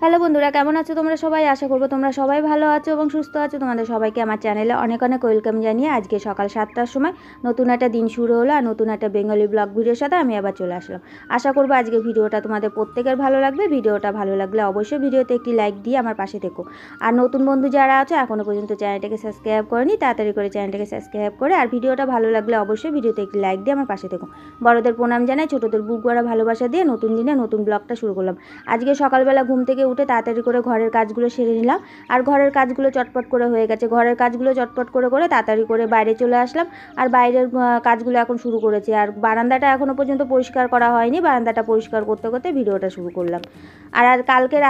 Hello বন্ধুরা, কেমন আছো তোমরা সবাই? আশা করবো তোমরা সবাই ভালো আছো এবং সুস্থ আছো। তোমাদের সবাইকে আমার চ্যানেলে অনেক অনেক ওয়েলকাম জানিয়ে আজকে সকাল 7টার সময় নতুন একটা দিন শুরু হলো আর নতুন একটা বেঙ্গলি ব্লগ ভিডিওর সাথে আমি আবার চলে আসলাম। আশা করবো আজকে ভিডিওটা তোমাদের প্রত্যেকের ভালো লাগবে। ভিডিওটা ভালো লাগলে অবশ্যই ভিডিওতে একটি লাইক দিয়ে আমার পাশে থেকো। আর নতুন বন্ধু যারা আছো এখনও পর্যন্ত চ্যানেলটাকে সাবস্ক্রাইব করেনি, তাড়াতাড়ি করে চ্যানেলটাকে সাবস্ক্রাইব করে আর ভিডিওটা ভালো লাগলে অবশ্যই ভিডিওতে একটি লাইক দিয়ে আমার পাশে থেকো। বড়দের প্রণাম জানাই, ছোটোদের বুক ভরা ভালোবাসা দিয়ে নতুন দিনে নতুন ব্লগটা শুরু করলাম। আজকে সকালবেলা ঘুম থেকে উঠে তাড়াতাড়ি করে ঘরের কাজগুলো সেরে নিলাম। আর ঘরের কাজগুলো চটপট করে হয়ে গেছে। ঘরের কাজগুলো চটপট করে তাড়াতাড়ি করে বাইরে চলে আসলাম। আর বাইরের কাজগুলো এখন শুরু করেছি। আর বারান্দাটা এখনও পর্যন্ত পরিষ্কার করা হয়নি। বারান্দাটা পরিষ্কার করতে করতে ভিডিওটা শুরু করলাম। আর কালকের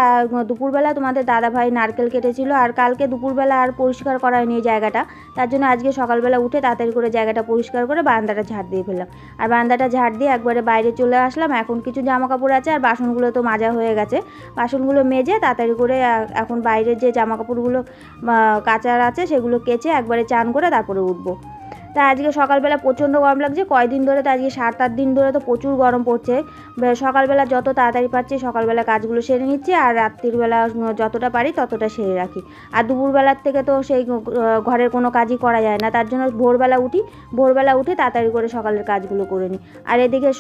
দুপুরবেলা তোমাদের দাদাভাই নারকেল কেটেছিল। আর কালকে দুপুরবেলা আর পরিষ্কার করা হয়নি এই জায়গাটা। তার জন্য আজকে সকালবেলা উঠে তাড়াতাড়ি করে জায়গাটা পরিষ্কার করে বারান্দাটা ঝাড় দিয়ে ফেললাম। আর বারান্দাটা ঝাড় দিয়ে একবারে বাইরে চলে আসলাম। এখন কিছু জামা কাপড় আছে আর বাসনগুলো তো মাজা হয়ে গেছে। বাসনগুলো মেজে তাড়াতাড়ি করে এখন বাইরের যে জামা কাপড়গুলো কাচার আছে সেগুলো কেচে একবারে চান করে তারপরে উঠবো। তা আজকে সকালবেলা প্রচণ্ড গরম লাগছে। কয়দিন ধরে তো আজকে 7-8 দিন ধরে তো প্রচুর গরম পড়ছে। সকালবেলা যত তাড়াতাড়ি পারছি সকালবেলা কাজগুলো সেরে নিচ্ছি আর রাত্রিবেলা যতটা পারি ততটা সেরে রাখি। আর দুপুরবেলার থেকে তো সেই ঘরের কোনো কাজই করা যায় না, তার জন্য ভোরবেলা উঠে তাড়াতাড়ি করে সকালের কাজগুলো করে নিই। আর এদিকে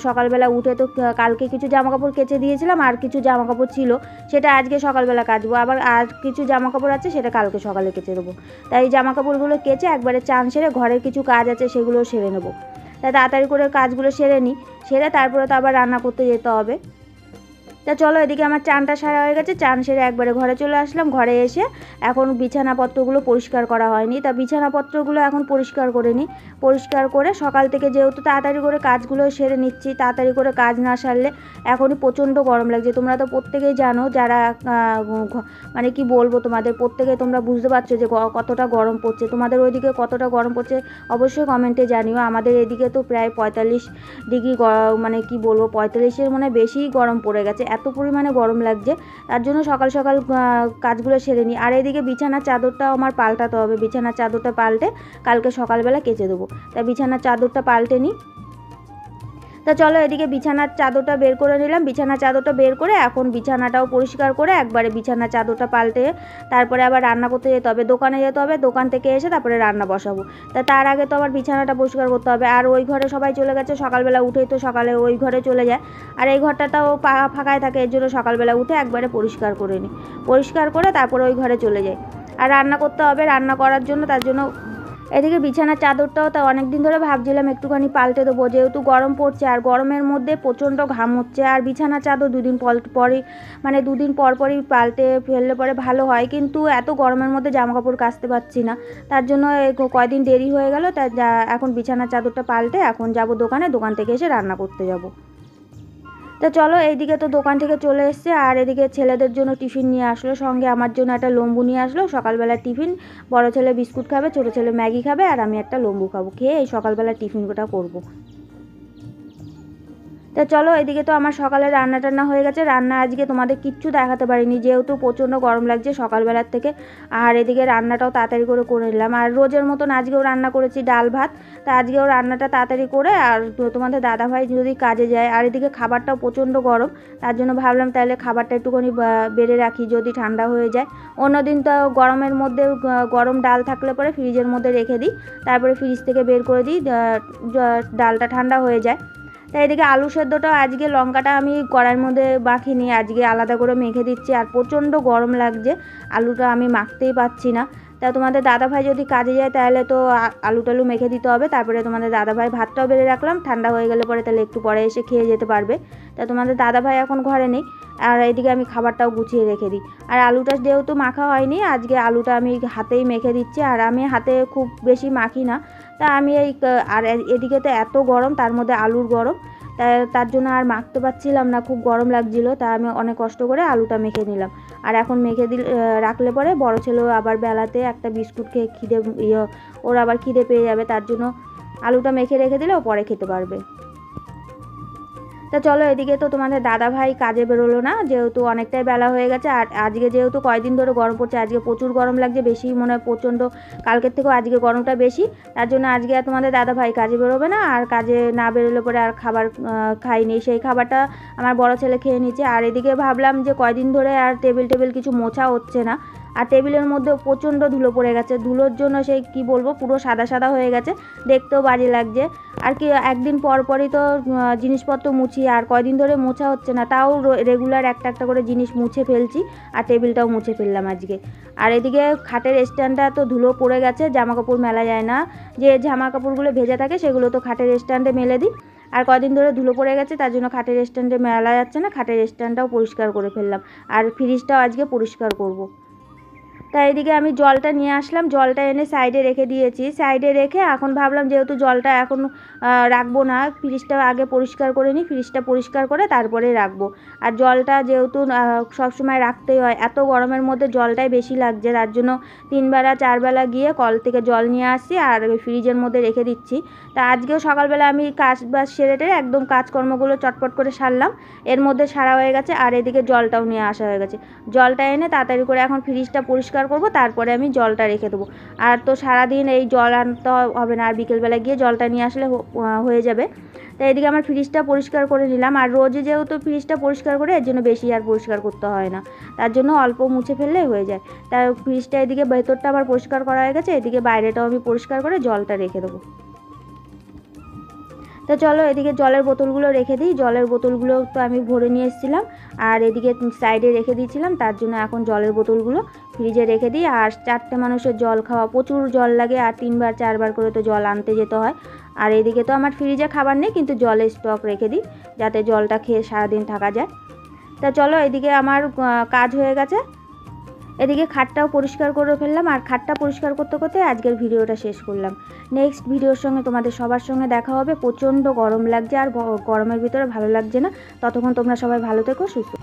সকালবেলা উঠে তো কালকে কিছু জামাকাপড় কেচে দিয়েছিলাম আর কিছু জামাকাপড় ছিল সেটা আজকে সকালবেলা কাচবো। আবার আর কিছু জামাকাপড় আছে সেটা কালকে সকালে কেচে দেবো। তাই জামাকাপড়গুলো কেচে একবারে চান সেরে ঘরের কিছু কাজ আছে সেগুলো সেরে নেবো। তাই তাড়াতাড়ি করে কাজগুলো সেরে নিই, সেরে তারপরে তো আবার রান্না করতে যেতে হবে। তা চলো, এদিকে আমার চানটা সারা হয়ে গেছে। চান সেরে একবারে ঘরে চলে আসলাম। ঘরে এসে এখন বিছানাপত্রগুলো পরিষ্কার করা হয়নি, তা বিছানাপত্রগুলো এখন পরিষ্কার করে নিই। পরিষ্কার করে সকাল থেকে যেহেতু তাড়াতাড়ি করে কাজগুলো সেরে নিচ্ছি, তাড়াতাড়ি করে কাজ না সারলে এখনই প্রচণ্ড গরম লাগছে। তোমরা তো প্রত্যেকেই জানো, যারা মানে কি বলবো, তোমাদের প্রত্যেকেই তোমরা বুঝতে পারছো যে কতটা গরম পড়ছে। তোমাদের ওইদিকে কতটা গরম পড়ছে অবশ্যই কমেন্টে জানিও। আমাদের এদিকে তো প্রায় 45 ডিগ্রি, মানে কি বলবো, 45-এর মনে বেশি গরম পড়ে গেছে। এত পরিমাণে গরম লাগছে, তার জন্য সকাল সকাল কাজগুলো সেরে নিই। আর এদিকে বিছানার চাদরটাও আমার পাল্টাতে হবে। বিছানার চাদরটা পাল্টে কালকে সকালবেলা কেচে দেবো। তাই বিছানার চাদরটা পাল্টে নিই। তা চলো, এদিকে বিছানার চাদরটা বের করে নিলাম। বিছানার চাদরটা বের করে এখন বিছানাটাও পরিষ্কার করে একবারে বিছানার চাদরটা পাল্টে তারপরে আবার রান্না করতে যেতে হবে, দোকানে যেতে হবে। দোকান থেকে এসে তারপরে রান্না বসাবো। তা তার আগে তো আবার বিছানাটা পরিষ্কার করতে হবে। আর ওই ঘরে সবাই চলে গেছে, সকালবেলা উঠেই তো সকালে ওই ঘরে চলে যায়। আর এই ঘরটাও ফাঁকায় থাকে, এর জন্য সকালবেলা উঠে একবারে পরিষ্কার করে নিই। পরিষ্কার করে তারপরে ওই ঘরে চলে যাই। আর রান্না করতে হবে, রান্না করার জন্য তার জন্য এদিকে বিছানার চাদরটাও তো অনেক দিন ধরে ভাবছিলাম একটুখানি পাল্টে দেবো, যেহেতু গরম পড়ছে আর গরমের মধ্যে প্রচণ্ড ঘাম হচ্ছে। আর বিছানার চাদর দুদিন পর পরই পাল্টে ফেললে পরে ভালো হয়, কিন্তু এত গরমের মধ্যে জামাকাপড় কাচতে পারছি না, তার জন্য কয়দিন দেরি হয়ে গেল। তাই এখন বিছানার চাদরটা পাল্টে এখন যাব দোকানে, দোকান থেকে এসে রান্না করতে যাব। তো চলো, এইদিকে তো দোকান থেকে চলে এসছে। আর এদিকে ছেলেদের জন্য টিফিন নিয়ে আসলো, সঙ্গে আমার জন্য একটা লম্বু নিয়ে আসলো। সকালবেলা টিফিন, বড় ছেলে বিস্কুট খাবে, ছোটো ছেলে ম্যাগি খাবে আর আমি একটা লম্বু খাবো। খেয়ে এই সকালবেলা টিফিনটা করবো। তা চলো, এদিকে তো আমার সকালে রান্না টান্না হয়ে গেছে। রান্না আজকে তোমাদের কিচ্ছু দেখাতে পারিনি, যেহেতু প্রচণ্ড গরম লাগছে সকালবেলার থেকে। আর এদিকে রান্নাটাও তাড়াতাড়ি করে নিলাম। আর রোজের মতন আজকেও রান্না করেছি ডাল ভাত। তা আজকেও রান্নাটা তাড়াতাড়ি করে, আর তোমাদের দাদাভাই যদি কাজে যায় আর এদিকে খাবারটাও প্রচণ্ড গরম, তার জন্য ভাবলাম তাহলে খাবারটা একটুখানি বেড়ে রাখি যদি ঠান্ডা হয়ে যায়। অন্যদিন তো গরমের মধ্যে গরম ডাল থাকলে পরে ফ্রিজের মধ্যে রেখে দিই, তারপরে ফ্রিজ থেকে বের করে দিই, ডালটা ঠান্ডা হয়ে যায়। তাই এদিকে আলু সেদ্ধটাও আজকে লঙ্কাটা আমি কড়াইয়ের মধ্যে মাখিনি, আজকে আলাদা করে মেখে দিচ্ছি। আর প্রচণ্ড গরম লাগছে, আলুটা আমি মাখতেই পারছি না। তা তোমাদের দাদাভাই যদি কাজে যায় তাহলে তো আলু টালু মেখে দিতে হবে। তারপরে তোমাদের দাদাভাই ভাতটাও বেড়ে রাখলাম, ঠান্ডা হয়ে গেলে পরে তাহলে একটু পরে এসে খেয়ে যেতে পারবে। তা তোমাদের দাদাভাই এখন ঘরে নেই, আর এদিকে আমি খাবারটাও গুছিয়ে রেখে দিই। আর আলুটা যেহেতু মাখা হয়নি, আজকে আলুটা আমি হাতেই মেখে দিচ্ছি। আর আমি হাতে খুব বেশি মাখি না, তা আমি আর এদিকে তো এত গরম, তার মধ্যে আলুর গরম, তার জন্য আর মাখতে পারছিলাম না, খুব গরম লাগছিল। তা আমি অনেক কষ্ট করে আলুটা মেখে নিলাম। আর এখন মেখে রাখলে পরে বড় ছেলেও আবার বেলাতে একটা বিস্কুট খেয়ে ওর আবার খিদে পেয়ে যাবে, তার জন্য আলুটা মেখে রেখে দিলে ও পরে খেতে পারবে। তা চলো, এদিকে তো তোমাদের দাদা ভাই কাজে বেরোলো না, যেহেতু অনেকটাই বেলা হয়ে গেছে। আর আজকে যেহেতু কয়দিন ধরে গরম পড়ছে, আজকে প্রচুর গরম লাগছে, বেশি মনে হয় প্রচণ্ড, কালকের থেকেও আজকে গরমটা বেশি। তার জন্য আজকে আর তোমাদের দাদা ভাই কাজে বেরোবে না। আর কাজে না বেরোলে পরে আর খাবার খাইনি, সেই খাবারটা আমার বড় ছেলে খেয়ে নিচ্ছে। আর এদিকে ভাবলাম যে কয়দিন ধরে আর টেবিল কিছু মোছা হচ্ছে না, আর টেবিলের মধ্যে প্রচণ্ড ধুলো পড়ে গেছে। ধুলোর জন্য সেই কি বলবো, পুরো সাদা সাদা হয়ে গেছে, দেখতেও বাজে লাগছে। আর কি একদিন পর পরই তো জিনিসপত্র মুছি, আর কয়দিন ধরে মোছা হচ্ছে না, তাও রেগুলার একটা একটা করে জিনিস মুছে ফেলছি। আর টেবিলটাও মুছে ফেললাম আজকে। আর এদিকে খাটের স্ট্যান্ডটা তো ধুলো পড়ে গেছে, জামা কাপড় মেলা যায় না, যে জামা কাপড়গুলো ভেজা থাকে সেগুলো তো খাটের স্ট্যান্ডে মেলে দিই। আর কয়দিন ধরে ধুলো পড়ে গেছে, তার জন্য খাটের স্ট্যান্ডে মেলা যাচ্ছে না, খাটের স্ট্যান্ডটাও পরিষ্কার করে ফেললাম। আর ফ্রিজটাও আজকে পরিষ্কার করব। তাই এদিকে আমি জলটা নিয়ে আসলাম, জলটা এনে সাইডে রেখে দিয়েছি। সাইডে রেখে এখন ভাবলাম যেহেতু জলটা এখন রাখবো না, ফ্রিজটা আগে পরিষ্কার করে নিই, ফ্রিজটা পরিষ্কার করে তারপরে রাখবো। আর জলটা যেহেতু সবসময় রাখতেই হয়, এত গরমের মধ্যে জলটাই বেশি লাগছে, তার জন্য 3 বেলা 4 বেলা গিয়ে কল থেকে জল নিয়ে আসছি আর ফ্রিজের মধ্যে রেখে দিচ্ছি। তা আজকেও সকালবেলা আমি কাজ বাজ সেরে একদম কাজকর্মগুলো চটপট করে সারলাম, এর মধ্যে সারা হয়ে গেছে। আর এদিকে জলটাও নিয়ে আসা হয়ে গেছে, জলটা এনে তাড়াতাড়ি করে এখন ফ্রিজটা পরিষ্কার করব, তারপরে আমি জলটা রেখে দেবো। আর তো সারাদিন এই জল আনতে হবে না, আর বিকেলবেলা গিয়ে জলটা নিয়ে আসলে হয়ে যাবে। তাই এদিকে আমার ফ্রিজটা পরিষ্কার করে নিলাম। আর রোজে যেহেতু ফ্রিজটা পরিষ্কার করে, এর জন্য বেশি আর পরিষ্কার করতে হয় না, তার জন্য অল্প মুছে ফেললেই হয়ে যায়। তাই ফ্রিজটা এদিকে ভেতরটা আমার পরিষ্কার করা হয়ে গেছে, এদিকে বাইরেটাও আমি পরিষ্কার করে জলটা রেখে দেবো। তো চলো, এদিকে জলের বোতলগুলো রেখে দিই। জলের বোতলগুলো তো আমি ভরে নিয়ে এসেছিলাম, আর এদিকে সাইডে রেখে দিয়েছিলাম, তার জন্য এখন জলের বোতলগুলো ফ্রিজে রেখে দিই। আর 4টে মানুষের জল খাওয়া, প্রচুর জল লাগে, আর 3 বার 4 বার করে তো জল আনতে যেতে হয়। আর এদিকে তো আমার ফ্রিজে খাবার নেই, কিন্তু জলের স্টক রেখে দিই, যাতে জলটা খেয়ে সারাদিন থাকা যায়। তা চলো, এদিকে আমার কাজ হয়ে গেছে, এদিকে খাটটাও পরিষ্কার করে ফেললাম। আর খাটটা পরিষ্কার করতে করতে আজকের ভিডিওটা শেষ করলাম। নেক্সট ভিডিওর সঙ্গে তোমাদের সবার সঙ্গে দেখা হবে। প্রচণ্ড গরম লাগছে, আর গরমের ভিতরে ভালো লাগছে না। ততক্ষণ তোমরা সবাই ভালো থেকো, সুস্থ।